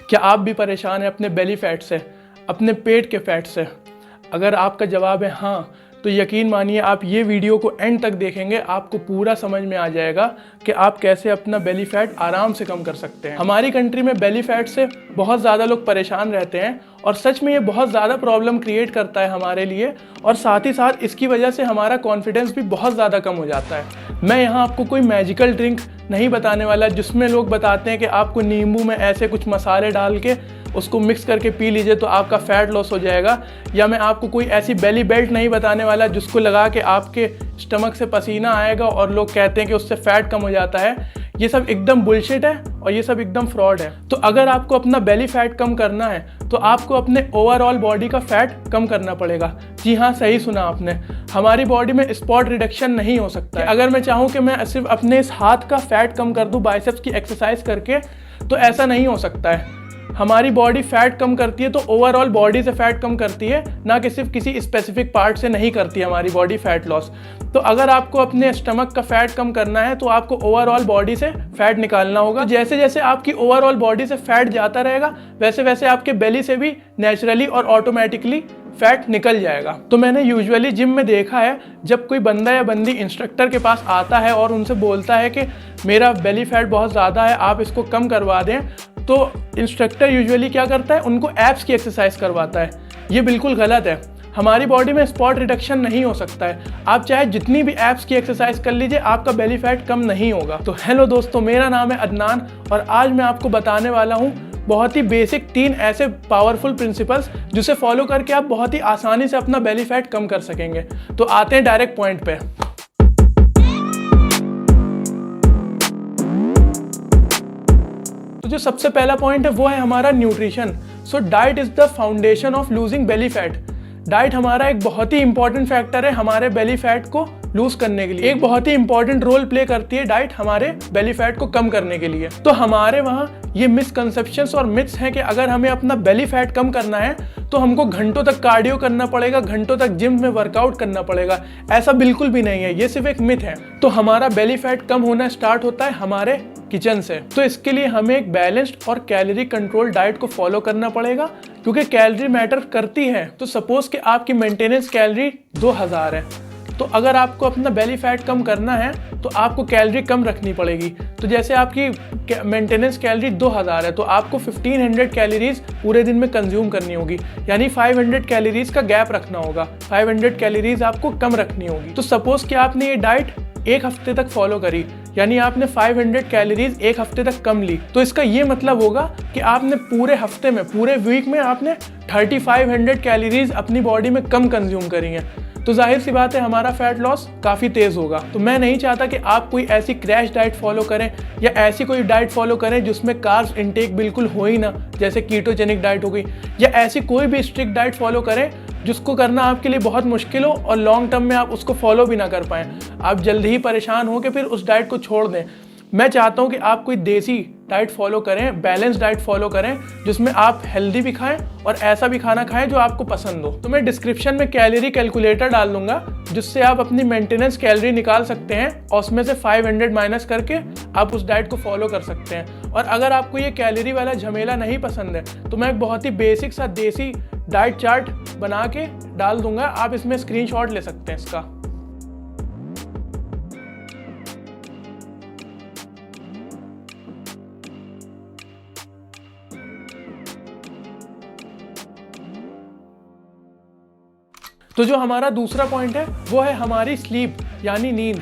क्या आप भी परेशान हैं अपने बेली फैट से, अपने पेट के फैट से? अगर आपका जवाब है हाँ, तो यकीन मानिए आप ये वीडियो को एंड तक देखेंगे, आपको पूरा समझ में आ जाएगा कि आप कैसे अपना बेली फैट आराम से कम कर सकते हैं। हमारी कंट्री में बेली फैट से बहुत ज़्यादा लोग परेशान रहते हैं और सच में ये बहुत ज़्यादा प्रॉब्लम क्रिएट करता है हमारे लिए, और साथ ही साथ इसकी वजह से हमारा कॉन्फिडेंस भी बहुत ज़्यादा कम हो जाता है। मैं यहाँ आपको कोई मैजिकल ड्रिंक नहीं बताने वाला जिसमें लोग बताते हैं कि आपको नींबू में ऐसे कुछ मसाले डाल के उसको मिक्स करके पी लीजिए तो आपका फैट लॉस हो जाएगा, या मैं आपको कोई ऐसी बेली बेल्ट नहीं बताने वाला जिसको लगा के आपके स्टमक से पसीना आएगा और लोग कहते हैं कि उससे फैट कम हो जाता है। ये सब एकदम बुलशिट है और ये सब एकदम फ्रॉड है। तो अगर आपको अपना बेली फैट कम करना है तो आपको अपने ओवरऑल बॉडी का फैट कम करना पड़ेगा। जी हाँ, सही सुना आपने, हमारी बॉडी में स्पॉट रिडक्शन नहीं हो सकता है। अगर मैं चाहूँ कि मैं सिर्फ अपने इस हाथ का फैट कम कर दूँ बाइसेप्स की एक्सरसाइज करके, तो ऐसा नहीं हो सकता है। हमारी बॉडी फैट कम करती है तो ओवरऑल बॉडी से फैट कम करती है, ना कि सिर्फ किसी स्पेसिफिक पार्ट से नहीं करती है हमारी बॉडी फैट लॉस। तो अगर आपको अपने स्टमक का फैट कम करना है तो आपको ओवरऑल बॉडी से फैट निकालना होगा। तो जैसे जैसे आपकी ओवरऑल बॉडी से फैट जाता रहेगा वैसे वैसे आपके बेली से भी नेचुरली और ऑटोमेटिकली फैट निकल जाएगा। तो मैंने यूजुअली जिम में देखा है, जब कोई बंदा या बंदी इंस्ट्रक्टर के पास आता है और उनसे बोलता है कि मेरा बेली फैट बहुत ज़्यादा है, आप इसको कम करवा दें, तो इंस्ट्रक्टर यूजुअली क्या करता है, उनको एब्स की एक्सरसाइज करवाता है। ये बिल्कुल गलत है। हमारी बॉडी में स्पॉट रिडक्शन नहीं हो सकता है। आप चाहे जितनी भी एब्स की एक्सरसाइज कर लीजिए, आपका बेली फैट कम नहीं होगा। तो हेलो दोस्तों, मेरा नाम है अदनान और आज मैं आपको बताने वाला हूँ बहुत ही बेसिक 3 ऐसे पावरफुल प्रिंसिपल्स जिसे फॉलो करके आप बहुत ही आसानी से अपना बेली फैट कम कर सकेंगे। तो आते हैं डायरेक्ट पॉइंट पे। तो जो सबसे पहला पॉइंट है वो है हमारा nutrition. So diet is the foundation of losing belly fat. Diet हमारा एक बहुत ही इंपॉर्टेंट फैक्टर है हमारे बेली फैट को लूज करने के लिए। एक बहुत ही इंपॉर्टेंट रोल प्ले करती है डाइट हमारे बेली फैट को कम करने के लिए। तो हमारे वहाँ ये मिसकंसेप्शंस और मिथ्स हैं कि अगर हमें अपना बेली फैट कम करना है तो हमको घंटों तक कार्डियो करना पड़ेगा, घंटों तक जिम में वर्कआउट करना पड़ेगा। ऐसा बिल्कुल भी नहीं है, ये सिर्फ एक मिथ है। तो हमारा बेली फैट कम होना स्टार्ट होता है हमारे किचन से। तो इसके लिए हमें एक बैलेंस्ड और कैलोरी कंट्रोल डाइट को फॉलो करना पड़ेगा, क्योंकि कैलोरी मैटर करती है। तो सपोज कि आपकी मेंटेनेंस कैलोरी 2000 है, तो अगर आपको अपना बेली फैट कम करना है तो आपको कैलोरी कम रखनी पड़ेगी। तो जैसे आपकी मेंटेनेंस कैलोरी 2000 है तो आपको 1500 कैलोरीज पूरे दिन में कंज्यूम करनी होगी, यानी 500 कैलोरीज का गैप रखना होगा। 500 कैलोरीज आपको कम रखनी होगी। तो सपोज कि आपने ये डाइट एक हफ्ते तक फॉलो करी, यानी आपने 500 कैलोरीज एक हफ्ते तक कम ली, तो इसका ये मतलब होगा कि आपने पूरे हफ्ते में, पूरे वीक में आपने 3500 कैलोरीज अपनी बॉडी में कम कंज्यूम करी हैं। तो जाहिर सी बात है हमारा फैट लॉस काफ़ी तेज़ होगा। तो मैं नहीं चाहता कि आप कोई ऐसी क्रैश डाइट फॉलो करें या ऐसी कोई डाइट फॉलो करें जिसमें कार्ब्स इनटेक बिल्कुल हो ही ना, जैसे कीटोजेनिक डाइट हो गई, या ऐसी कोई भी स्ट्रिक्ट डाइट फॉलो करें जिसको करना आपके लिए बहुत मुश्किल हो और लॉन्ग टर्म में आप उसको फॉलो भी ना कर पाएँ। आप जल्दी ही परेशान हो के फिर उस डाइट को छोड़ दें। मैं चाहता हूं कि आप कोई देसी डाइट फॉलो करें, बैलेंस डाइट फॉलो करें, जिसमें आप हेल्दी भी खाएं और ऐसा भी खाना खाएं जो आपको पसंद हो। तो मैं डिस्क्रिप्शन में कैलोरी कैलकुलेटर डाल दूंगा जिससे आप अपनी मेंटेनेंस कैलोरी निकाल सकते हैं और उसमें से 500 माइनस करके आप उस डाइट को फॉलो कर सकते हैं। और अगर आपको ये कैलोरी वाला झमेला नहीं पसंद है तो मैं एक बहुत ही बेसिक सा देसी डाइट चार्ट बना के डाल दूंगा, आप इसमें स्क्रीनशॉट ले सकते हैं इसका। तो जो हमारा दूसरा पॉइंट है वो है हमारी स्लीप, यानी नींद।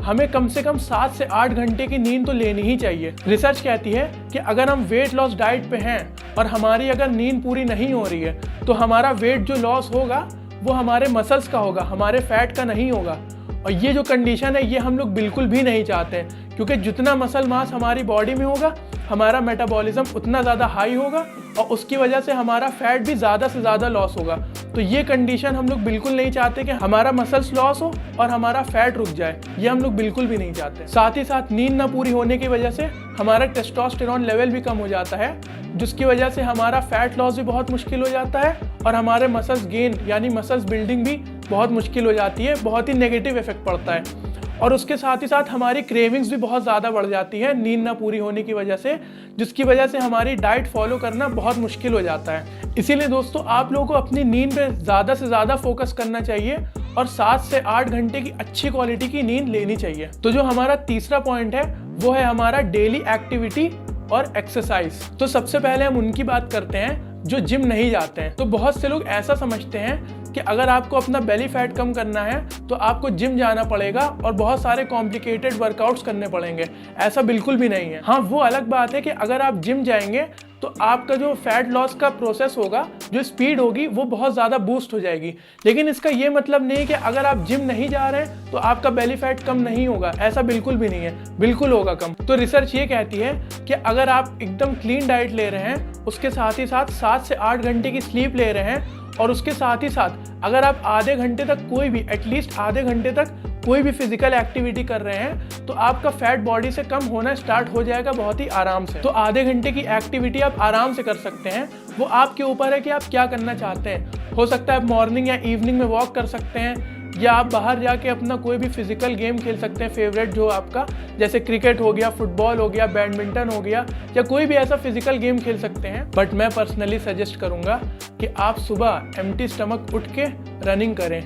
हमें कम से कम 7 से 8 घंटे की नींद तो लेनी ही चाहिए। रिसर्च कहती है कि अगर हम वेट लॉस डाइट पे हैं और हमारी अगर नींद पूरी नहीं हो रही है तो हमारा वेट जो लॉस होगा वो हमारे मसल्स का होगा, हमारे फैट का नहीं होगा। और ये जो कंडीशन है ये हम लोग बिल्कुल भी नहीं चाहते हैं, क्योंकि जितना मसल मास हमारी बॉडी में होगा हमारा मेटाबॉलिज्म उतना ज़्यादा हाई होगा और उसकी वजह से हमारा फैट भी ज़्यादा से ज़्यादा लॉस होगा। तो ये कंडीशन हम लोग बिल्कुल नहीं चाहते कि हमारा मसल्स लॉस हो और हमारा फैट रुक जाए, ये हम लोग बिल्कुल भी नहीं चाहते। साथ ही साथ नींद ना पूरी होने की वजह से हमारा टेस्टोस्टेरोन लेवल भी कम हो जाता है, जिसकी वजह से हमारा फैट लॉस भी बहुत मुश्किल हो जाता है और हमारे मसल्स गेन यानी मसल्स बिल्डिंग भी बहुत मुश्किल हो जाती है, बहुत ही नेगेटिव इफेक्ट पड़ता है। और उसके साथ ही साथ हमारी क्रेविंग्स भी बहुत ज़्यादा बढ़ जाती है नींद ना पूरी होने की वजह से, जिसकी वजह से हमारी डाइट फॉलो करना बहुत मुश्किल हो जाता है। इसीलिए दोस्तों आप लोगों को अपनी नींद पे ज़्यादा से ज़्यादा फोकस करना चाहिए और 7 से 8 घंटे की अच्छी क्वालिटी की नींद लेनी चाहिए। तो जो हमारा तीसरा पॉइंट है वो है हमारा डेली एक्टिविटी और एक्सरसाइज। तो सबसे पहले हम उनकी बात करते हैं जो जिम नहीं जाते हैं। तो बहुत से लोग ऐसा समझते हैं कि अगर आपको अपना बेली फैट कम करना है तो आपको जिम जाना पड़ेगा और बहुत सारे कॉम्प्लिकेटेड वर्कआउट्स करने पड़ेंगे। ऐसा बिल्कुल भी नहीं है। हाँ, वो अलग बात है कि अगर आप जिम जाएंगे तो आपका जो फैट लॉस का प्रोसेस होगा, जो स्पीड होगी वो बहुत ज़्यादा बूस्ट हो जाएगी। लेकिन इसका ये मतलब नहीं कि अगर आप जिम नहीं जा रहे हैं तो आपका बेली फैट कम नहीं होगा। ऐसा बिल्कुल भी नहीं है, बिल्कुल होगा कम। तो रिसर्च ये कहती है कि अगर आप एकदम क्लीन डाइट ले रहे हैं, उसके साथ ही साथ 7 से 8 घंटे की स्लीप ले रहे हैं और उसके साथ ही साथ अगर आप आधे घंटे तक कोई भी एटलीस्ट आधे घंटे तक कोई भी फिजिकल एक्टिविटी कर रहे हैं तो आपका फैट बॉडी से कम होना स्टार्ट हो जाएगा बहुत ही आराम से। तो आधे घंटे की एक्टिविटी आप आराम से कर सकते हैं। वो आपके ऊपर है कि आप क्या करना चाहते हैं। हो सकता है आप मॉर्निंग या इवनिंग में वॉक कर सकते हैं, या आप बाहर जाके अपना कोई भी फिजिकल गेम खेल सकते हैं फेवरेट जो आपका, जैसे क्रिकेट हो गया, फुटबॉल हो गया, बैडमिंटन हो गया, या कोई भी ऐसा फिजिकल गेम खेल सकते हैं। बट मैं पर्सनली सजेस्ट करूंगा कि आप सुबह एम्प्टी स्टमक उठ के रनिंग करें,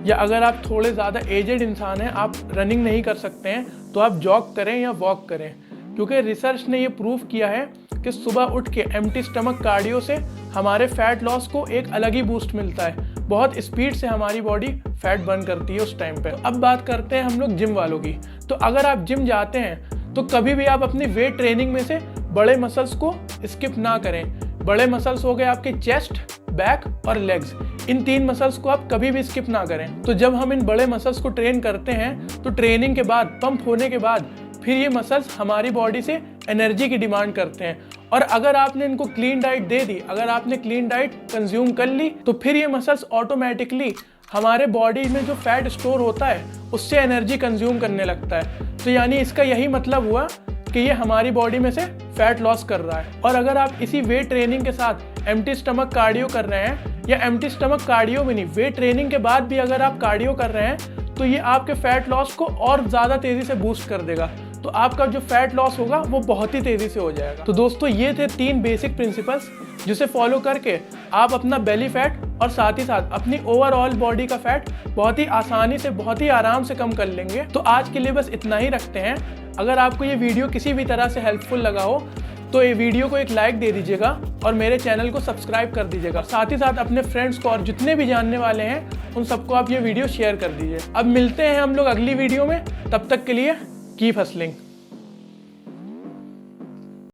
या अगर आप थोड़े ज़्यादा एजेड इंसान हैं, आप रनिंग नहीं कर सकते हैं, तो आप जॉग करें या वॉक करें। क्योंकि रिसर्च ने ये प्रूव किया है कि सुबह उठ के एम्प्टी स्टमक कार्डियो से हमारे फैट लॉस को एक अलग ही बूस्ट मिलता है। बहुत स्पीड से हमारी बॉडी फैट बर्न करती है उस टाइम पे। अब बात करते हैं हम लोग जिम वालों की। तो अगर आप जिम जाते हैं तो कभी भी आप अपनी वेट ट्रेनिंग में से बड़े मसल्स को स्किप ना करें। बड़े मसल्स हो गए आपके चेस्ट, बैक और लेग्स, इन 3 मसल्स को आप कभी भी स्किप ना करें। तो जब हम इन बड़े मसल्स को ट्रेन करते हैं तो ट्रेनिंग के बाद, पंप होने के बाद, फिर ये मसल्स हमारी बॉडी से एनर्जी की डिमांड करते हैं। और अगर आपने इनको क्लीन डाइट दे दी, अगर आपने क्लीन डाइट कंज्यूम कर ली, तो फिर ये मसल्स ऑटोमेटिकली हमारे बॉडी में जो फैट स्टोर होता है उससे एनर्जी कंज्यूम करने लगता है। तो यानी इसका यही मतलब हुआ कि ये हमारी बॉडी में से फैट लॉस कर रहा है। और अगर आप इसी वेट ट्रेनिंग के साथ एम्प्टी स्टमक कार्डियो कर रहे हैं, या एम्प्टी स्टमक कार्डियो में नहीं, वेट ट्रेनिंग के बाद भी अगर आप कार्डियो कर रहे हैं, तो ये आपके फैट लॉस को और ज़्यादा तेज़ी से बूस्ट कर देगा। तो आपका जो फैट लॉस होगा वो बहुत ही तेज़ी से हो जाएगा। तो दोस्तों ये थे 3 बेसिक प्रिंसिपल्स जिसे फॉलो करके आप अपना बेली फैट और साथ ही साथ अपनी ओवरऑल बॉडी का फैट बहुत ही आसानी से, बहुत ही आराम से कम कर लेंगे। तो आज के लिए बस इतना ही रखते हैं। अगर आपको ये वीडियो किसी भी तरह से हेल्पफुल लगा हो तो ये वीडियो को एक लाइक दे दीजिएगा और मेरे चैनल को सब्सक्राइब कर दीजिएगा। साथ ही साथ अपने फ्रेंड्स को और जितने भी जानने वाले हैं उन सबको आप ये वीडियो शेयर कर दीजिए। अब मिलते हैं हम लोग अगली वीडियो में, तब तक के लिए कीप हसलिंग।